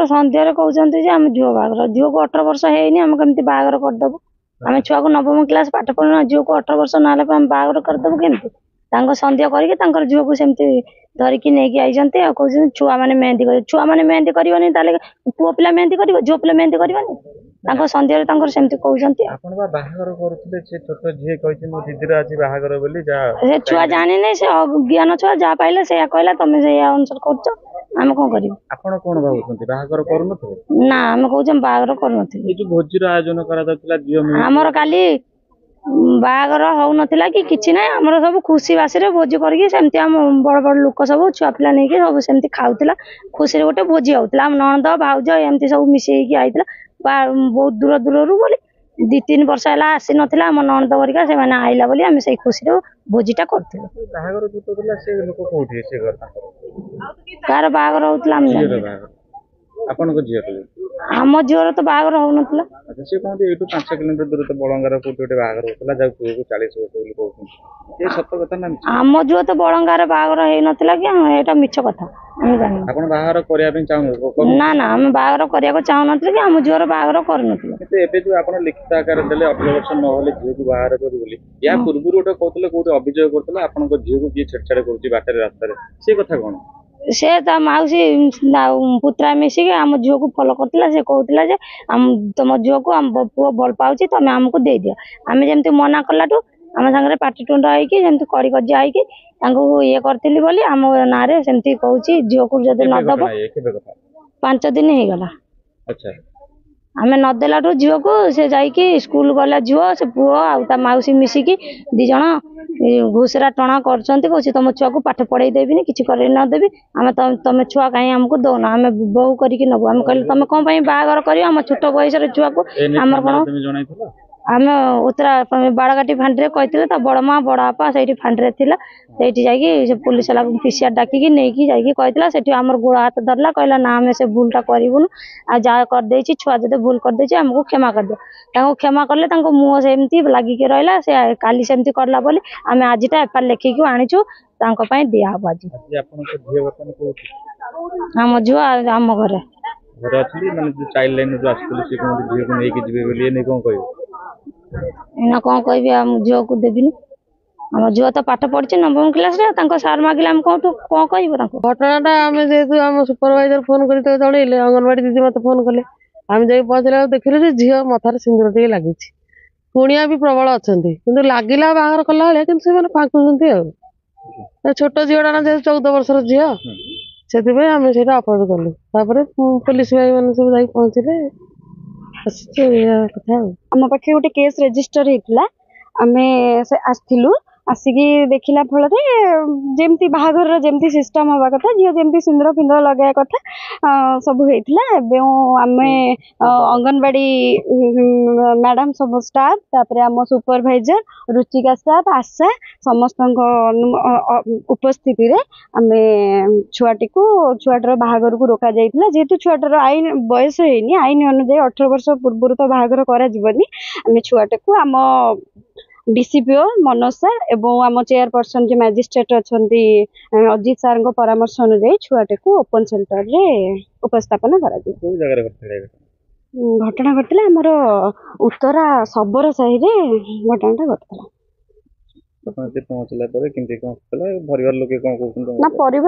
सन्ध्या कहते आम झील बाहर झील को 18 वर्ष है आम कमी बाहर करदेबू आम छुआ को नवम क्लास पाठ पढ़ना झील को 18 वर्ष ना बाहर करदेबू केमती सन्ध्या करके झील को सेमती धरिकी नहीं आई कहते छुआ मैंने मेहंदी कर छुआ मैंने मेहंदी करनी पुओ पिला मेहंदी कर झील पिला मेहंदी करनी सन्ध्या सेमती कहते छुआ जानी नहीं से ज्ञान छुआ जहाँ पाइले से कहला तुम से अनुसार कर आम कौन कर ना आम कहे बाहर करमर काली बाहर हो नाला कि किसी ना आमर सब खुशी बासी भोजी करमती आम बड़ बड़ लोक सब छुआ पिला नहीं सब सेमती खाऊला खुशी गोटे भोजी होता नणंद भाउज एमती सब मिसेक आई बहुत दूर दूर बोली 2-3 वर्ष है आसी नाला आम नणंद गरिका से आईला बोली आम से खुशी भोजीटा कर कार बाहर होता आम झील तो बाहर हो नाला 5 किलोमीटर दूर तो बड़ंगार बाहर होता 40 वर्ष आम झील तो बड़ंगार बाहर हो नाला कि मिछ कथा ना ना आम बाहर करने चाहून कि आम झील बाहर कर लिखित आकार 18 वर्ष ना झील को बाहर या पूर्व गोटे कहते अभियोग करते झील को किए छेड़छाड़ कर रास्तार से कथा कौन से मौसी पुत्रा मिसिक आम झील को फॉलो करता से कहला तुम झील को आम पुओ भल पाँच तुम आमको दे दियो आम जमी मना कलाठू आम सागर पाटिटुंड होती कड़ी कजिया हो ये करी बोली आम ना सेमती कहूँ झील को जब नदब 5 दिन हो गला आम नदेलाठू झील को से जाकि स्कूल गला झील से पुओ आ मौसी मिसिकी 2 जन घुसरा टणा कर तुम छुआ को पाठ पढ़े देवी किसी कर नदेवी आम तुम छुआ कहीं आमको दौना आम बहु करके नबू आम कहले तुम कौन बाहर कर आम छोट बयस छुआ को आम कौन आम उतरा बाड़घाटी फांडी कहते बड़ माँ बड़ बापा से फांडी थी पुलिस वाला पीसीआर डाकिकी नहीं जाता से आम गोड़ हाथ धरला कहला ना आम से भूलटा करूँ आ जहाँ करदे छुआ जो भूल करदे आमको क्षमा कर दियो क्षमा कले मुँह सेमती लगिक रहा से काली सेमती करला बोली आम आजटा एफआईआर लिखिक आनीचु दिहब आज आम झील आम घर चाइल्ड लाइन जो आसुले से झील को लेकिन जीवे बोली नहीं कौन कह ना कौन कह आम झील को देवी आम झील तो पाठ पढ़ी 9म क्लास सार मागिले आम कौन कह घटनाटा आम जेहतु आम सुपरवाइजर फोन कर जनइले अंगनवाड़ी दीदी मत फोन कले आम जा पहुँचला देखिलु झील मथार सिंदूर टे लगी कुणिया भी प्रबल अच्छा कि लगिला बाहर कला कि फाँकुंट छोट झीलटा ना जेहतु 14 वर्षर झील से आम से अपोज कलु पुलिस भाई मैंने सब जा पहुँचले कथा आम पाखे गोटे केस रेजिस्टर होता आम आसलु आसिकी देखला फल जमती बाहाघर जमती सिस्टम हवा कथा झील जमती सिंदूर फिंदूर लगे कथा सब होता आम अंगनवाड़ी मैडम सब स्टाफ तापर आम सुपरवाइजर रुचिका स्टाफ आशा समस्त उपस्थिति रे आम छुआटी को छुआटर बाहाघर को रोका जाइतिला जेहेतु छुआटर आईन बयस होनी आईन अनुसार 18 वर्ष पूर्व तो बाहाघर करा जीवनी आम छुआटे को आम डीसीपीओ मनोज सार एवं आम चेयरपर्सन जो मैजिस्ट्रेट अच्छा अजित सार परामर्श अनुଯାयी छुआटे को ओपन सेल्टर रे उपस्थापन करा घटना घटला आमर उत्तरा सबरा साही रे घटनाटा घटला पहुंचला परिवार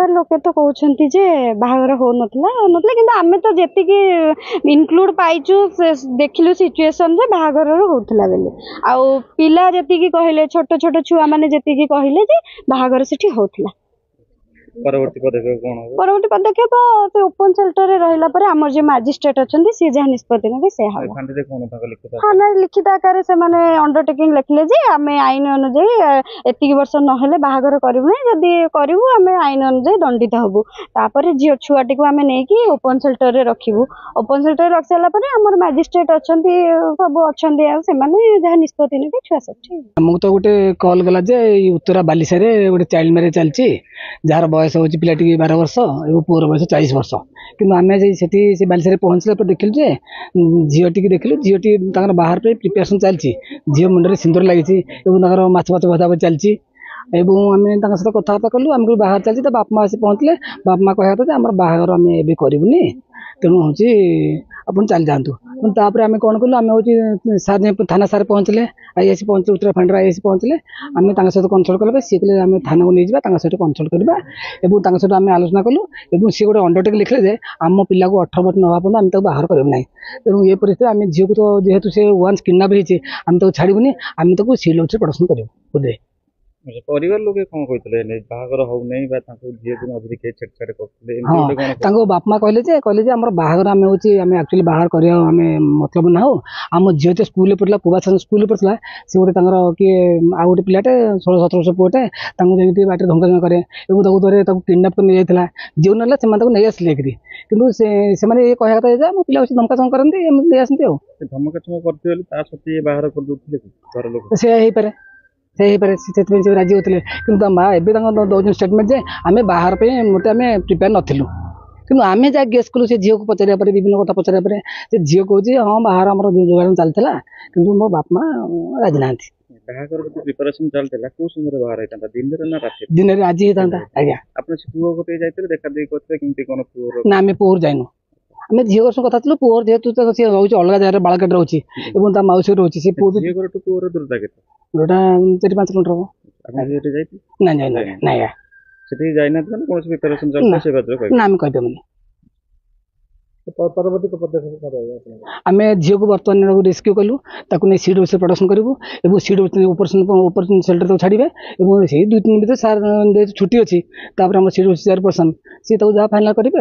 लोके तो कहते जे बाहागर हो नथला किंतु आमे तो जेतिकी इनक्लूड पाइचु देखिलु सिचुएशन जे बाहागर होतला बेले आ पिला जेतिकी कहले छोट छोट छुआ माने जेतिकी कहले जे बाहागर सेठी होतला परवर्ती पदक्षेप से ओपन सेल्टर रे रहिला परे हमर जे मैजिस्ट्रेट अछंती से जहा निष्पत्ति ने से हा थाना लिखित आकार से माने अंडरटेकिंग लिखले जे आमे आईन अनुसार एतिकी वर्ष न हेले बाहागर करिवु नै जदी करिवु आमे आईन अनुसार दंडित हबु तापरे जे छुआटी को आमे नै कि ओपन सेल्टर रे रखिवु ओपन सेल्टर रख साला परे हमर मैजिस्ट्रेट अछंती सब अछंती आ से माने जहा निष्पत्ति ने छुआ सठी हमको तो गोटे कॉल गला जे उत्तरा बालिसा रे गोटे चाइल्ड मैरेज चलची जार बयस हो 12 वर्ष एवं पुअर बयस 40 वर्ष कि आम से बालिसा पहुँचला देखिलु जे झीटी देखिलु झीटी बाहर पे प्रिपेरेसन चलती झी मुंडे सिंदूर लगी माछ फाछ भजा चलती ଏବଂ ଆମେ ତାଙ୍କ ସହିତ କଥାବାର୍ତ୍ତା କଲୁ। ଆମେ ବାହାଘର ଚାଲିଛି, ତା ବାପା ମା ଆସି ପହଞ୍ଚିଲେ। ବାପା ମା କହିବା କଥା ଯେ ଆମର ବାହାଘର ଆମେ ଏବେ କରିବୁନି, ତେଣୁ ହେଉଛି ଆପଣ ଚାଲି ଯାଆନ୍ତୁ। ତାପରେ ଆମେ କ'ଣ କଲୁ, ଆମେ ହେଉଛି ସାର୍ ଥାନା ସାର୍ ପହଞ୍ଚିଲେ, ଆଇଆସି ପହଞ୍ଚିଲେ, ଉତ୍ତରାଖଣ୍ଡର ଆଇଆସି ପହଞ୍ଚିଲେ। ଆମେ ତାଙ୍କ ସହିତ କନସଲ୍ଟ କଲେ, ସିଏ କହିଲେ ଆମେ ଥାନାକୁ ନେଇଯିବା, ତାଙ୍କ ସହିତ କନସଲ୍ଟ କରିବା। ଏବଂ ତାଙ୍କ ସହିତ ଆମେ ଆଲୋଚନା କଲୁ ଏବଂ ସିଏ ଗୋଟେ ଅଣ୍ଡରଟେକିଂ ଲେଖିଲେ ଯେ ଆମ ପିଲାକୁ 18 ବର୍ଷ ନ ହେବା ପର୍ଯ୍ୟନ୍ତ ଆମେ ତାକୁ ବାହାର କରିବୁ ନାହିଁ। ତେଣୁ ଏ ପରିସ୍ଥିତିରେ ଆମେ ଝିଅକୁ ତ ଯେହେତୁ ସେ ୱାନ୍ସ କିଡନାପ ହେଇଛି, ଆମେ ତାକୁ ଛାଡ଼ିବୁନି, ଆମେ ତାକୁ ସିଲ୍ ହାଉସ୍ରେ ପ୍ରଡକ୍ସନ କରିବୁ ବୋଧେ। ପରିବାର ଲୋକେ କ'ଣ କହିଥିଲେ, ବାହାଘର ହଉନାହିଁ ବା ତାଙ୍କୁ ଝିଅକୁ ମଝିରେ କିଏ ଛେଡ଼ଛାଡ଼ କରୁଥିଲେ? ତାଙ୍କ ବାପା ମା କହିଲେ ଯେ ଆମର ବାହାଘର ଆମେ ଆକ୍ଚୁଆଲି ବାହାଘର କରିବା ଆମେ ମତଲବ ନାହୁଁ। ଆମ ଝିଅ ଯେ ସ୍କୁଲରେ ପଢ଼ିଲା, ପୂର୍ବାସନ ସ୍କୁଲରେ ପଢ଼ିଥିଲା, ସେ ଗୋଟେ ତାଙ୍କର କିଏ ଆଉ ଗୋଟେ ପିଲାଟେ 16-17 ବର୍ଷ ପୁଅଟେ, ତାଙ୍କୁ ଯେମିତି ବାଟରେ ଧମକାଚମକା କରେ ଏବଂ ତାକୁ କିଡନାପ କରି ନେଇଯାଇଥିଲା। ଯେଉଁ ନେଲା ସେମାନେ ତାକୁ ନେଇ ଆସିଲେ ଏକରି, କିନ୍ତୁ ସେମାନେ ଏ କହିବା କଥା ଯେ ଆମ ପିଲା ଧମକାଚମକା କରନ୍ତି, ଏମିତି ନେଇ ଆସନ୍ତି। ଆଉ ଧମକାଚମକା କରିଥିବେ ବୋଲି ତା ସତ୍ତ୍ୱେ ବାହାର କରିଦେଉଥିଲେ ଘର ଲୋକ? ସେ ହେଇପାରେ ସେଥିପାଇଁ ସେ ରାଜି ହେଉଥିଲେ। କିନ୍ତୁ ତା ମା ଏବେ ତାଙ୍କ ଦେଉଛନ୍ତି ଷ୍ଟେଟମେଣ୍ଟ ଯେ ଆମେ ବାହାର ପାଇଁ ମୋଟେ ଆମେ ପ୍ରିପେୟାର ନଥିଲୁ। କିନ୍ତୁ ଆମେ ଯାହା ଗେସ୍ କଲୁ, ସେ ଝିଅକୁ ପଚାରିବା ପରେ, ବିଭିନ୍ନ କଥା ପଚାରିବା ପରେ, ସେ ଝିଅ କହୁଛି ହଁ ବାହାର ଆମର ଯୋଗାଣ ଚାଲିଥିଲା, କିନ୍ତୁ ମୋ ବାପା ମା ରାଜି ନାହାନ୍ତି। ବାହାଘର ଯଦି ପ୍ରିପାରେସନ ଚାଲିଥିଲା, କୋଉ ସମୟରେ ବାହାର ହେଇଥାନ୍ତା, ଦିନରେ ନା ରାତିରେ? ଦିନରେ ଆଜି ହେଇଥାନ୍ତା। ଆଜ୍ଞା। ଆପଣ ସେ ପୁଅ ଗୋଟେ ଯାଇଥିଲେ, ଦେଖା ଦେଖି କରିଥିଲେ, କେମିତି କ'ଣ ପୁଅର? ନା, ଆମେ ପୁଅରୁ ଯାଇନୁ। ଆମେ ଝିଅ ସହ କଥା ଥିଲୁ। ପୁଅ ଯେହେତୁ ସେ ରହୁଛି ଅଲଗା ଜାଗାରେ, ବାଳକାଟ ରହୁଛି ଏବଂ ତା ମାଉସୀ ରହୁଛି। ସେ ପୁଅ ଝିଅ ଘରଠୁ ପୁଅର ଦୂରତା କେତେ? ଯୋଉଟା 4-5 କିଲୋମିଟର ହବ। ଆପଣ ସେଠି ଯାଇଥିଲେ? ନାଇଁ, ସେଠିକି ଯାଇନାହାନ୍ତି ମାନେ କୌଣସି ପ୍ରିପାରେସନ ଚାଲିଥିଲା ସେ ବାତରେ କହିବେ? ନା, ଆମେ କହିପାରିବୁନି। ପରବର୍ତ୍ତୀ ପଦକ୍ଷେପ ଆମେ ଝିଅକୁ ବର୍ତ୍ତମାନ ରେସ୍କ୍ୟୁ କଲୁ, ତାକୁ ନେଇ ସିଡ୍ ହାଉସ୍ରେ ପ୍ରଡକ୍ସନ କରିବୁ ଏବଂ ସିଡ୍ ଅପରେସନ ସେଲ୍ଟର ତାକୁ ଛାଡ଼ିବେ ଏବଂ ସେଇ 2-3 ଦିନ ଭିତରେ ସାର୍ ଛୁଟି ଅଛି। ତାପରେ ଆମର ସିଡ୍ ହାଉସ୍ ଚେୟାରପର୍ସନ ସିଏ ତାକୁ ଯାହା ଫାଇନାଲ କରିବେ।